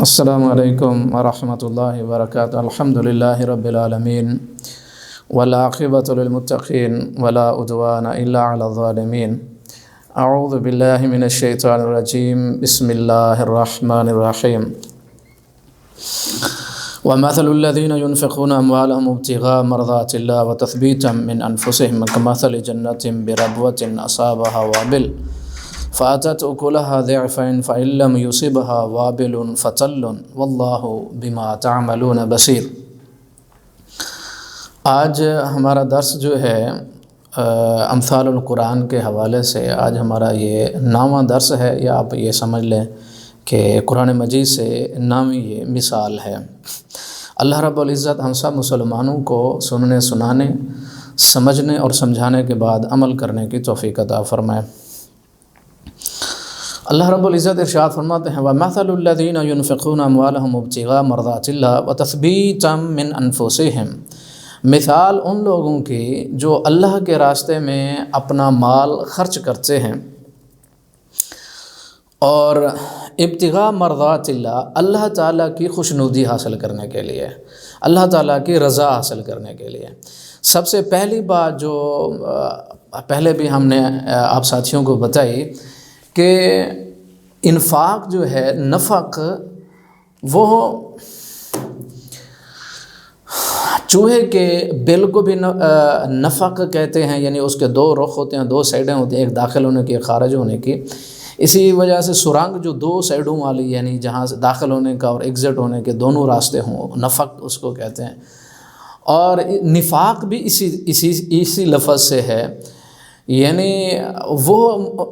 السلام علیکم ورحمۃ اللہ وبرکاتہ۔ الحمد للہ رب العالمین والعاقبۃ للمتقین ولا عدوان الا علی الظالمین۔ اعوذ باللہ من الشیطان الرجیم، بسم اللہ الرحمن الرحیم۔ ومثل الذین ينفقون اموالهم ابتغاء مرضات اللہ وتثبیتا من انفسهم کمثل جنۃ بربوۃ اصابها وابل فآتت أكلها ضعفين فإن لم يصبها وابل فطل واللہ بما تعملون بصیر۔ آج ہمارا درس جو ہے امثال القرآن کے حوالے سے آج ہمارا یہ 9واں درس ہے، یا آپ یہ سمجھ لیں کہ قرآن مجید سے 9ویں یہ مثال ہے۔ اللہ رب العزت ہم سب مسلمانوں کو سننے، سنانے، سمجھنے اور سمجھانے کے بعد عمل کرنے کی توفیق عطا فرمائے۔ اللہ رب العزت ارشاد فرماتے ہیں وَمَثَلُ الَّذِينَ يُنْفِقُونَ أَمْوَالَهُمْ ابْتِغَاءَ مَرْضَاتِ اللَّهِ وَتَثْبِيتًا مِّنْ أَنفُسِهِمْ، مثال ان لوگوں کی جو اللہ کے راستے میں اپنا مال خرچ کرتے ہیں اور ابتغاء مرضات اللہ، اللہ تعالیٰ کی خوشنودی حاصل کرنے کے لیے، اللہ تعالیٰ کی رضا حاصل کرنے کے لیے۔ سب سے پہلی بات جو پہلے بھی ہم نے آپ ساتھیوں کو بتائی کہ انفاق جو ہے، نفق، وہ چوہے کے بل کو بھی نفق کہتے ہیں، یعنی اس کے 2 رخ ہوتے ہیں، 2 سائڈیں ہوتی ہیں، ایک داخل ہونے کی، ایک خارج ہونے کی۔ اسی وجہ سے سرنگ جو 2 سائڈوں والی، یعنی جہاں سے داخل ہونے کا اور ایگزٹ ہونے کے دونوں راستے ہوں، نفق اس کو کہتے ہیں۔ اور نفاق بھی اسی لفظ سے ہے، یعنی وہ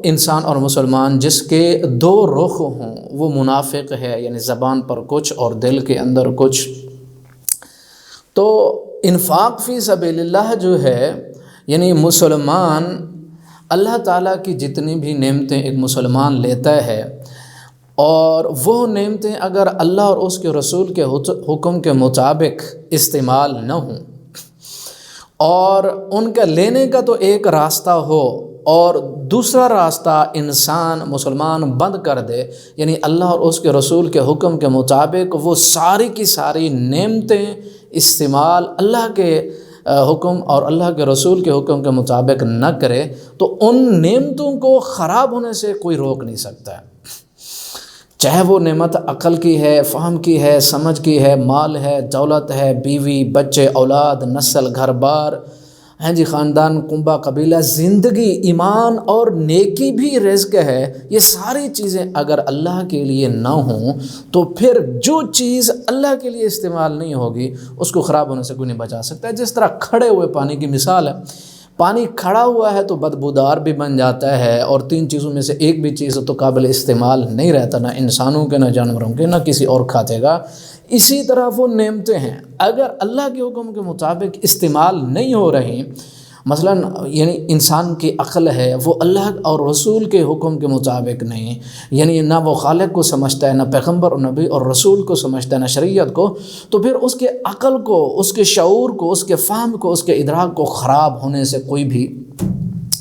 انسان اور مسلمان جس کے 2 رخ ہوں، وہ منافق ہے، یعنی زبان پر کچھ اور دل کے اندر کچھ۔ تو انفاق فی سبیل اللہ جو ہے، یعنی مسلمان اللہ تعالیٰ کی جتنی بھی نعمتیں ایک مسلمان لیتا ہے، اور وہ نعمتیں اگر اللہ اور اس کے رسول کے حکم کے مطابق استعمال نہ ہوں، اور ان کا لینے کا تو ایک راستہ ہو اور دوسرا راستہ انسان مسلمان بند کر دے، یعنی اللہ اور اس کے رسول کے حکم کے مطابق وہ ساری کی ساری نعمتیں استعمال اللہ کے حکم اور اللہ کے رسول کے حکم کے مطابق نہ کرے، تو ان نعمتوں کو خراب ہونے سے کوئی روک نہیں سکتا ہے۔ چاہے وہ نعمت عقل کی ہے، فہم کی ہے، سمجھ کی ہے، مال ہے، دولت ہے، بیوی، بچے، اولاد، نسل، گھر بار، جی خاندان، کنبہ، قبیلہ، زندگی، ایمان اور نیکی بھی رزق ہے، یہ ساری چیزیں اگر اللہ کے لیے نہ ہوں تو پھر جو چیز اللہ کے لیے استعمال نہیں ہوگی اس کو خراب ہونے سے کوئی نہیں بچا سکتا ہے۔ جس طرح کھڑے ہوئے پانی کی مثال ہے، پانی کھڑا ہوا ہے تو بدبودار بھی بن جاتا ہے، اور 3 چیزوں میں سے ایک بھی چیز تو قابل استعمال نہیں رہتا، نہ انسانوں کے، نہ جانوروں کے، نہ کسی اور کھاتے گا۔ اسی طرح وہ نعمتیں ہیں، اگر اللہ کے حکم کے مطابق استعمال نہیں ہو رہی، مثلا یعنی انسان کی عقل ہے وہ اللہ اور رسول کے حکم کے مطابق نہیں، یعنی نہ وہ خالق کو سمجھتا ہے، نہ پیغمبر اور نبی اور رسول کو سمجھتا ہے، نہ شریعت کو، تو پھر اس کے عقل کو، اس کے شعور کو، اس کے فہم کو، اس کے ادراک کو خراب ہونے سے کوئی بھی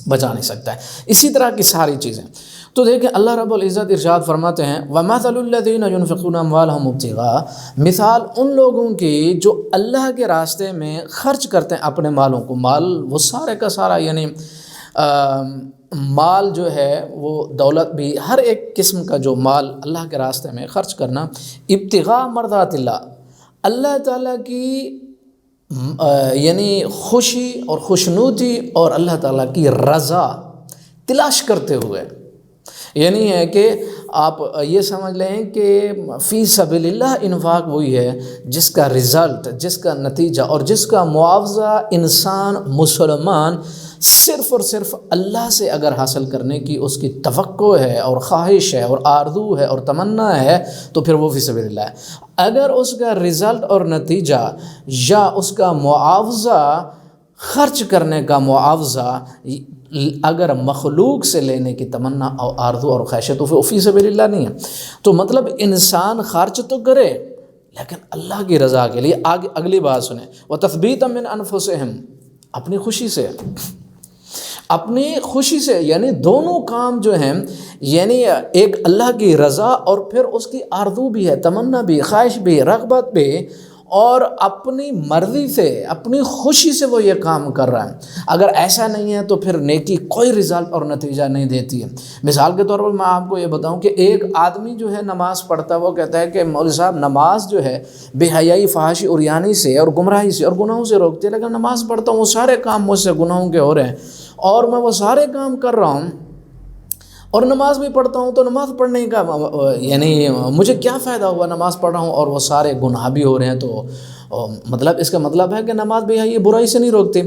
بچا نہیں سکتا ہے۔ اسی طرح کی ساری چیزیں تو دیکھیں، اللہ رب العزت ارشاد فرماتے ہیں وَمَثَلُ الَّذِينَ يُنْفِقُونَ أَمْوَالَهُمْ ابْتِغَاءَ، مثال ان لوگوں کی جو اللہ کے راستے میں خرچ کرتے ہیں اپنے مالوں کو۔ مال وہ سارے کا سارا، یعنی مال جو ہے وہ دولت بھی، ہر ایک قسم کا جو مال اللہ کے راستے میں خرچ کرنا، ابتغاء مرضات اللہ، اللہ تعالیٰ کی یعنی خوشی اور خوشنودی اور اللہ تعالیٰ کی رضا تلاش کرتے ہوئے، یعنی ہے کہ آپ یہ سمجھ لیں کہ فی سبیل اللہ انفاق وہی ہے جس کا رزلٹ، جس کا نتیجہ اور جس کا معاوضہ انسان مسلمان صرف اور صرف اللہ سے اگر حاصل کرنے کی اس کی توقع ہے اور خواہش ہے اور آرزو ہے اور تمنا ہے، تو پھر وہ فی سبیل اللہ ہے۔ اگر اس کا رزلٹ اور نتیجہ یا اس کا معاوضہ، خرچ کرنے کا معاوضہ اگر مخلوق سے لینے کی تمنا اور آرزو اور خواہش ہے، تو پھر فی سبیل اللہ نہیں ہے۔ تو مطلب انسان خرچ تو کرے لیکن اللہ کی رضا کے لیے۔ آگے اگلی بات سنیں، وَتَثْبِيتًا مِّنْ أَنفُسِهِمْ، اپنی خوشی سے، اپنی خوشی سے، یعنی دونوں کام جو ہیں، یعنی ایک اللہ کی رضا اور پھر اس کی آرزو بھی ہے، تمنا بھی، خواہش بھی، رغبت بھی، اور اپنی مرضی سے، اپنی خوشی سے وہ یہ کام کر رہا ہے۔ اگر ایسا نہیں ہے تو پھر نیکی کوئی رزلٹ اور نتیجہ نہیں دیتی ہے۔ مثال کے طور پر میں آپ کو یہ بتاؤں کہ ایک آدمی جو ہے نماز پڑھتا ہے، وہ کہتا ہے کہ مولوی صاحب نماز جو ہے بے حیائی، فحاشی، عریانی سے اور گمراہی سے اور گناہوں سے روکتی ہے، لیکن نماز پڑھتا ہوں وہ سارے کام مجھ سے گناہوں کے ہو رہے ہیں اور میں وہ سارے کام کر رہا ہوں اور نماز بھی پڑھتا ہوں، تو نماز پڑھنے کا یعنی مجھے کیا فائدہ ہوا؟ نماز پڑھ رہا ہوں اور وہ سارے گناہ بھی ہو رہے ہیں، تو مطلب اس کا مطلب ہے کہ نماز بھی ہے یہ برائی سے نہیں روکتی۔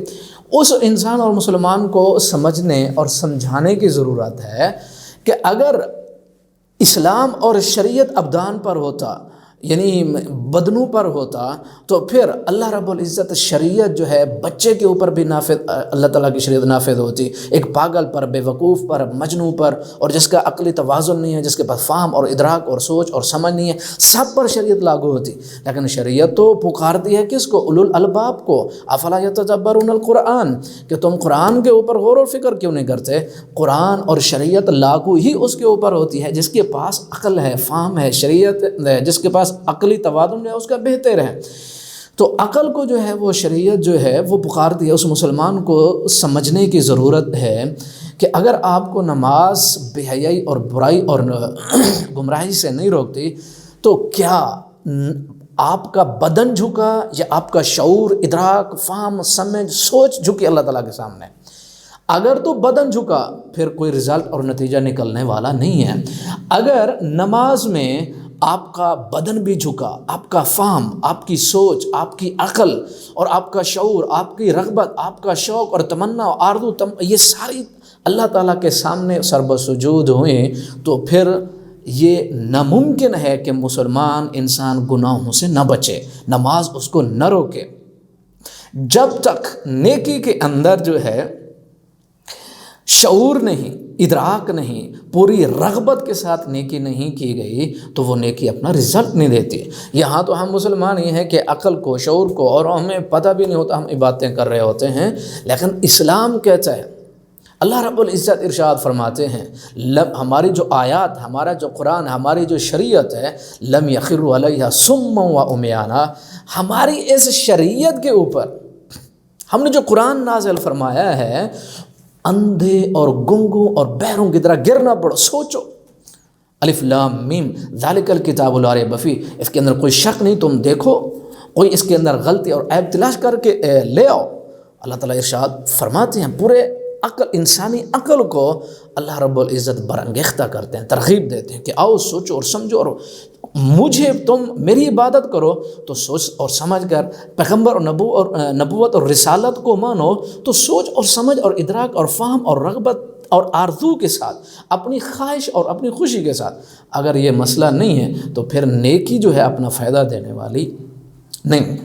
اس انسان اور مسلمان کو سمجھنے اور سمجھانے کی ضرورت ہے کہ اگر اسلام اور شریعت ابدان پر ہوتا، یعنی بدنوں پر ہوتا، تو پھر اللہ رب العزت شریعت جو ہے بچے کے اوپر بھی نافذ، اللہ تعالیٰ کی شریعت نافذ ہوتی، ایک پاگل پر، بے وقوف پر، مجنوں پر، اور جس کا عقلی توازن نہیں ہے، جس کے پاس فہم اور ادراک اور سوچ اور سمجھ نہیں ہے، سب پر شریعت لاگو ہوتی۔ لیکن شریعت تو پکارتی ہے کس کو؟ اولو الالباب کو۔ افلا یتدبرون القرآن، کہ تم قرآن کے اوپر غور و فکر کیوں نہیں کرتے؟ قرآن اور شریعت لاگو ہی اس کے اوپر ہوتی ہے جس کے پاس عقل ہے، فہم ہے، شریعت جس کے پاس عقلی توازن ہے، اس کا بہتر ہے۔ تو عقل کو جو ہے وہ شریعت جو ہے وہ پکارتی ہے۔ اس مسلمان کو سمجھنے کی ضرورت ہے کہ اگر آپ کو نماز بے حیائی اور برائی اور گمراہی سے نہیں روکتی، تو کیا آپ کا بدن جھکا یا آپ کا شعور، ادراک، فہم، سمجھ، سوچ جھکی اللہ تعالیٰ کے سامنے؟ اگر تو بدن جھکا پھر کوئی رزلٹ اور نتیجہ نکلنے والا نہیں ہے۔ اگر نماز میں آپ کا بدن بھی جھکا، آپ کا فہم، آپ کی سوچ، آپ کی عقل اور آپ کا شعور، آپ کی رغبت، آپ کا شوق اور تمنا، آرزو، یہ ساری اللہ تعالیٰ کے سامنے سرب سجود ہوئیں، تو پھر یہ ناممکن ہے کہ مسلمان انسان گناہوں سے نہ بچے، نماز اس کو نہ روکے۔ جب تک نیکی کے اندر جو ہے شعور نہیں، ادراک نہیں، پوری رغبت کے ساتھ نیکی نہیں کی گئی، تو وہ نیکی اپنا رزلٹ نہیں دیتی۔ یہاں تو ہم مسلمان ہی ہیں کہ عقل کو، شعور کو، اور ہمیں پتہ بھی نہیں ہوتا، ہم عبادتیں کر رہے ہوتے ہیں، لیکن اسلام کہتا ہے، اللہ رب العزت ارشاد فرماتے ہیں، ہماری جو آیات، ہمارا جو قرآن، ہماری جو شریعت ہے، لم یخروا علیہا صما و عمیانا، ہماری اس شریعت کے اوپر ہم نے جو قرآن نازل فرمایا ہے، اندھے اور گنگوں اور بہروں کی طرح گرنا پڑو۔ سوچو، الف لام میم ذالک الکتاب لا ریب فیہ، اس کے اندر کوئی شک نہیں، تم دیکھو، کوئی اس کے اندر غلطی اور عیب تلاش کر کے لے آؤ۔ اللہ تعالیٰ ارشاد فرماتے ہیں، پورے عقل، انسانی عقل کو اللہ رب العزت برانگیختہ کرتے ہیں، ترغیب دیتے ہیں کہ آؤ سوچو اور سمجھو، اور مجھے تم میری عبادت کرو تو سوچ اور سمجھ کر، پیغمبر اور نبوت اور رسالت کو مانو تو سوچ اور سمجھ اور ادراک اور فہم اور رغبت اور آرزو کے ساتھ، اپنی خواہش اور اپنی خوشی کے ساتھ۔ اگر یہ مسئلہ نہیں ہے تو پھر نیکی جو ہے اپنا فائدہ دینے والی نہیں۔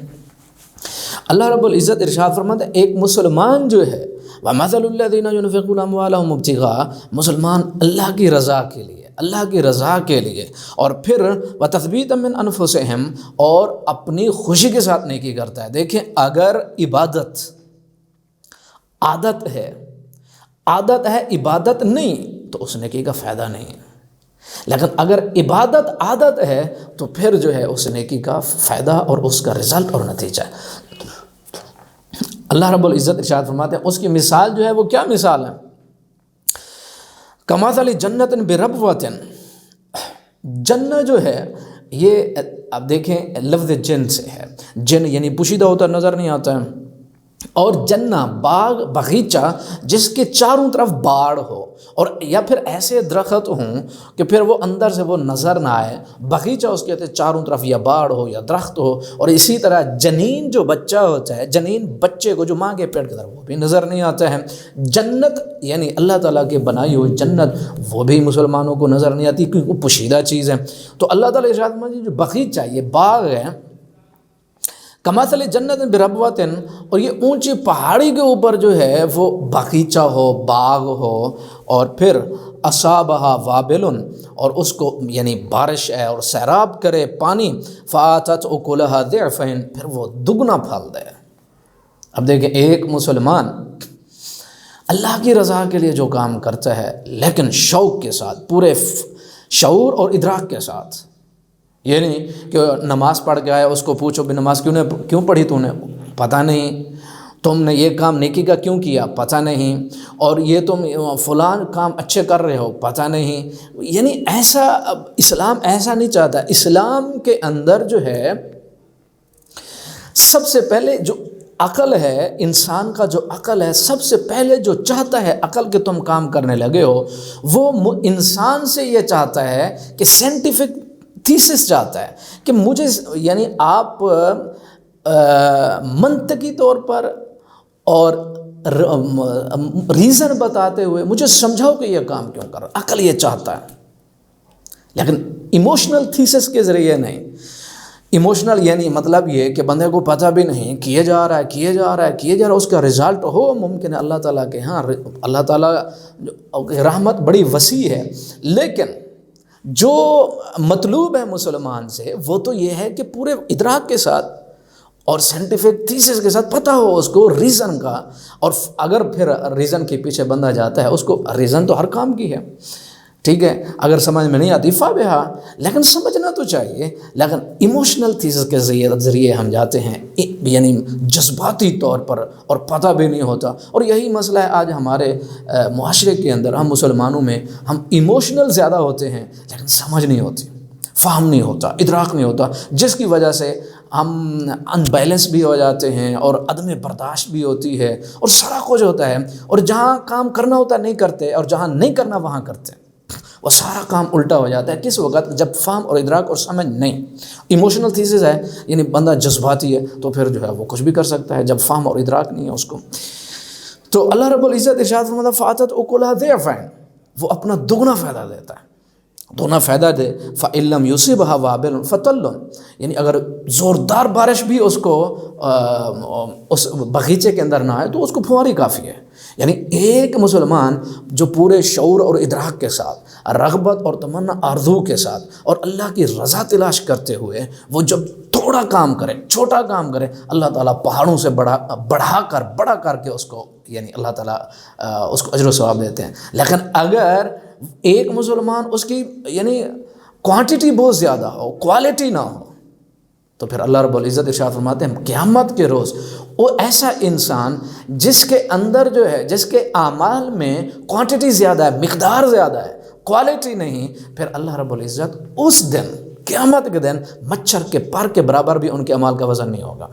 اللہ رب العزت ارشاد فرماتا ہے، ایک مسلمان جو ہے، وَمَثَلُ الَّذِينَ يُنْفِقُونَ أَمْوَالَهُمْ ابْتِغَاءَ، مسلمان اللہ کی رضا کے لیے، اللہ کی رضا کے لیے، اور پھر وَتَثْبِيتًا مِّنْ أَنفُسِهِمْ، اور اپنی خوشی کے ساتھ نیکی کرتا ہے۔ دیکھیں، اگر عبادت عادت ہے عبادت نہیں، تو اس نیکی کا فائدہ نہیں ہے۔ لیکن اگر عبادت عادت ہے تو پھر جو ہے اس نیکی کا فائدہ اور اس کا رزلٹ اور نتیجہ ہے۔ اللہ رب العزت ارشاد فرماتے ہیں، اس کی مثال جو ہے وہ کیا مثال ہے؟ کمثل جنت بربوۃ، جنت جو ہے یہ اب دیکھیں لفظ جن سے ہے، جن یعنی پوشیدہ ہوتا نظر نہیں آتا ہے، اور جنہ باغ، باغیچہ جس کے چاروں طرف باڑ ہو، اور یا پھر ایسے درخت ہوں کہ پھر وہ اندر سے وہ نظر نہ آئے، باغیچہ اس کہتے ہیں چاروں طرف یا باڑ ہو یا درخت ہو، اور اسی طرح جنین جو بچہ ہوتا ہے، جنین بچے کو جو ماں کے پیٹ کے طرف، وہ بھی نظر نہیں آتا ہے۔ جنت یعنی اللہ تعالیٰ کی بنائی ہوئی جنت، وہ بھی مسلمانوں کو نظر نہیں آتی کیونکہ وہ پوشیدہ چیز ہے۔ تو اللہ تعالیٰ ارشاد فرماتے ہیں جو باغیچہ، یہ باغ ہے، کمثل جنت بربوۃ، اور یہ اونچی پہاڑی کے اوپر جو ہے وہ باغیچہ ہو، باغ ہو، اور پھر اصابہا وابل، اور اس کو یعنی بارش ہے اور سیراب کرے پانی، فآتت اکلہا ضعفین، پھر وہ دگنا پھل دے۔ اب دیکھیں، ایک مسلمان اللہ کی رضا کے لیے جو کام کرتا ہے لیکن شوق کے ساتھ، پورے شعور اور ادراک کے ساتھ، یہ نہیں کہ نماز پڑھ کے آیا اس کو پوچھو بھی نماز کیوں پڑھی تو نے، پتہ نہیں، تم نے یہ کام نیکی کا کیوں کیا، پتہ نہیں، اور یہ تم فلان کام اچھے کر رہے ہو، پتہ نہیں، یعنی ایسا اسلام ایسا نہیں چاہتا۔ اسلام کے اندر جو ہے سب سے پہلے جو عقل ہے، انسان کا جو عقل ہے، سب سے پہلے جو چاہتا ہے عقل کہ تم کام کرنے لگے ہو، وہ انسان سے یہ چاہتا ہے کہ سائنٹیفک تھیسس چاہتا ہے کہ مجھے، یعنی آپ منطقی طور پر اور ریزن بتاتے ہوئے مجھے سمجھاؤ کہ یہ کام کیوں کر رہا، عقل یہ چاہتا ہے، لیکن ایموشنل تھیسس کے ذریعے نہیں۔ ایموشنل یعنی مطلب یہ کہ بندے کو پتہ بھی نہیں، کیے جا رہا ہے، اس کا رزلٹ ہو، ممکن ہے اللہ تعالیٰ کے ہاں، اللہ تعالیٰ رحمت بڑی وسیع ہے، لیکن جو مطلوب ہے مسلمان سے وہ تو یہ ہے کہ پورے ادراک کے ساتھ اور سائنٹیفک تھیسس کے ساتھ پتہ ہو اس کو ریزن کا، اور اگر پھر ریزن کے پیچھے بندہ جاتا ہے، اس کو ریزن تو ہر کام کی ہے، ٹھیک ہے، اگر سمجھ میں نہیں آتی فابہا، لیکن سمجھنا تو چاہیے۔ لیکن ایموشنل تھیسس کے ذریعے ہم جاتے ہیں، یعنی جذباتی طور پر، اور پتہ بھی نہیں ہوتا، اور یہی مسئلہ ہے آج ہمارے معاشرے کے اندر، ہم مسلمانوں میں ہم ایموشنل زیادہ ہوتے ہیں لیکن سمجھ نہیں ہوتی، فہم نہیں ہوتا، ادراک نہیں ہوتا، جس کی وجہ سے ہم ان بیلنس بھی ہو جاتے ہیں اور عدم برداشت بھی ہوتی ہے اور سارا کچھ ہوتا ہے، اور جہاں کام کرنا ہوتا نہیں کرتے، اور جہاں نہیں کرنا وہاں کرتے، وہ سارا کام الٹا ہو جاتا ہے۔ کس وقت؟ جب فہم اور ادراک اور سمجھ نہیں۔ ایموشنل تھیسس ہے یعنی بندہ جذباتی ہے تو پھر جو ہے وہ کچھ بھی کر سکتا ہے، جب فہم اور ادراک نہیں ہے اس کو۔ تو اللہ رب العزت ارشاد فرماتا ہے فَآتَتْ أُكُلَهَا ضِعْفَيْنِ، وہ اپنا دگنا فائدہ دیتا ہے، دگنا فائدہ دے۔ فَإِن لَّمْ يُصِبْهَا وَابِلٌ فَطَلٌّ، یعنی اگر زوردار بارش بھی اس کو اس باغیچے کے اندر نہ آئے تو اس کو پھواری کافی ہے۔ یعنی ایک مسلمان جو پورے شعور اور ادراک کے ساتھ، رغبت اور تمنا آرزو کے ساتھ، اور اللہ کی رضا تلاش کرتے ہوئے وہ جب تھوڑا کام کرے، چھوٹا کام کرے، اللہ تعالیٰ پہاڑوں سے بڑا کر کے اس کو، یعنی اللہ تعالیٰ اس کو اجر و ثواب دیتے ہیں۔ لیکن اگر ایک مسلمان اس کی یعنی کوانٹٹی بہت زیادہ ہو، کوالٹی نہ ہو، تو پھر اللہ رب العزت ارشاد فرماتے ہیں قیامت کے روز وہ ایسا انسان جس کے اندر جو ہے، جس کے اعمال میں کوانٹٹی زیادہ ہے، مقدار زیادہ ہے، کوالٹی نہیں، پھر اللہ رب العزت اس دن، قیامت کے دن، مچھر کے پر کے برابر بھی ان کے اعمال کا وزن نہیں ہوگا۔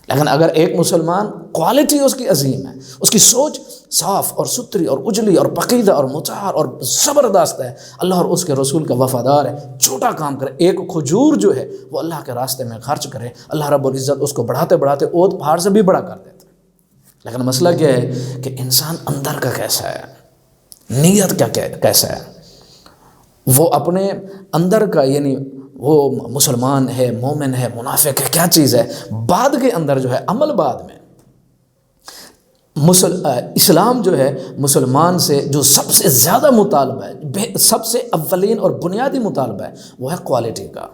لیکن اگر ایک مسلمان کوالٹی اس کی عظیم ہے، اس کی سوچ صاف اور ستھری اور اجلی اور پقیدہ اور مطہر اور زبردست ہے، اللہ اور اس کے رسول کا وفادار ہے، چھوٹا کام کرے، ایک کھجور جو ہے وہ اللہ کے راستے میں خرچ کرے، اللہ رب العزت اس کو بڑھاتے بڑھاتے اوت پہاڑ سے بھی بڑا کر دیتا ہے۔ لیکن مسئلہ کیا ہے کہ انسان اندر کا کیسا ہے، نیت کا کیسا ہے، وہ اپنے اندر کا، یعنی وہ مسلمان ہے، مومن ہے، منافق ہے، کیا چیز ہے، بعد کے اندر جو ہے عمل بعد میں۔ اسلام جو ہے مسلمان سے جو سب سے زیادہ مطالبہ ہے، سب سے اولین اور بنیادی مطالبہ ہے، وہ ہے کوالٹی کا،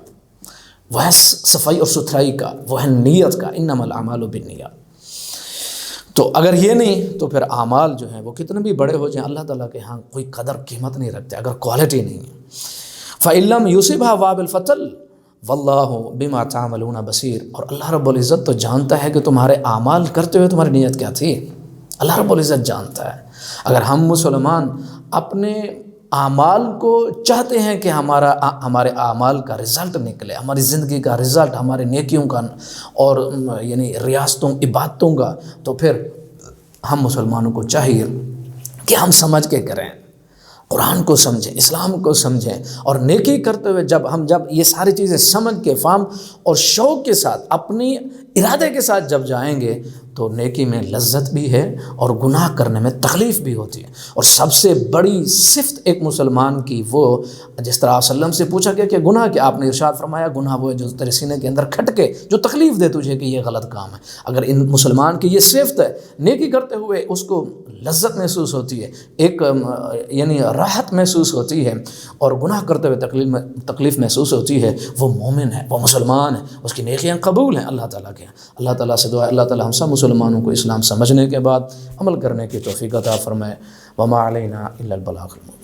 وہ ہے صفائی اور ستھرائی کا، وہ ہے نیت کا، انما الاعمال بالنیات۔ تو اگر یہ نہیں تو پھر اعمال جو ہیں وہ کتنے بھی بڑے ہو جائیں، اللہ تعالیٰ کے ہاں کوئی قدر قیمت نہیں رکھتے اگر کوالٹی نہیں ہے۔ فَإِن لَّمْ يُصِبْهَا وَابِلٌ فَطَلٌّ وَاللَّهُ بِمَا تَعْمَلُونَ بَصِيرٌ، اور اللہ رب العزت تو جانتا ہے کہ تمہارے اعمال کرتے ہوئے تمہاری نیت کیا تھی، اللہ رب العزت جانتا ہے۔ اگر ہم مسلمان اپنے اعمال کو چاہتے ہیں کہ ہمارے اعمال کا رزلٹ نکلے، ہماری زندگی کا رزلٹ ہمارے نیکیوں کا اور یعنی ریاستوں عبادتوں کا، تو پھر ہم مسلمانوں کو چاہیے کہ ہم سمجھ کے کریں، قرآن کو سمجھیں، اسلام کو سمجھیں، اور نیکی کرتے ہوئے جب یہ ساری چیزیں سمجھ کے، فہم اور شوق کے ساتھ، اپنی ارادے کے ساتھ جب جائیں گے تو نیکی میں لذت بھی ہے اور گناہ کرنے میں تکلیف بھی ہوتی ہے۔ اور سب سے بڑی صفت ایک مسلمان کی، وہ جس طرح آپ وسلم سے پوچھا گیا کہ گناہ کیا، آپ نے ارشاد فرمایا گناہ وہ ہے جو تیرے سینے کے اندر کھٹکے، جو تکلیف دے تجھے کہ یہ غلط کام ہے۔ اگر ان مسلمان کی یہ صفت ہے، نیکی کرتے ہوئے اس کو لذت محسوس ہوتی ہے، ایک یعنی راحت محسوس ہوتی ہے، اور گناہ کرتے ہوئے تکلیف محسوس ہوتی ہے، وہ مومن ہے، وہ مسلمان ہے، اس کی نیکیاں قبول ہیں اللہ تعالیٰ کے۔ اللہ تعالیٰ سے دعا ہے اللہ تعالیٰ ہم سب مسلمان مسلمانوں کو اسلام سمجھنے کے بعد عمل کرنے کی توفیق عطا فرمائے۔ وما علینا الا البلاغ المبین۔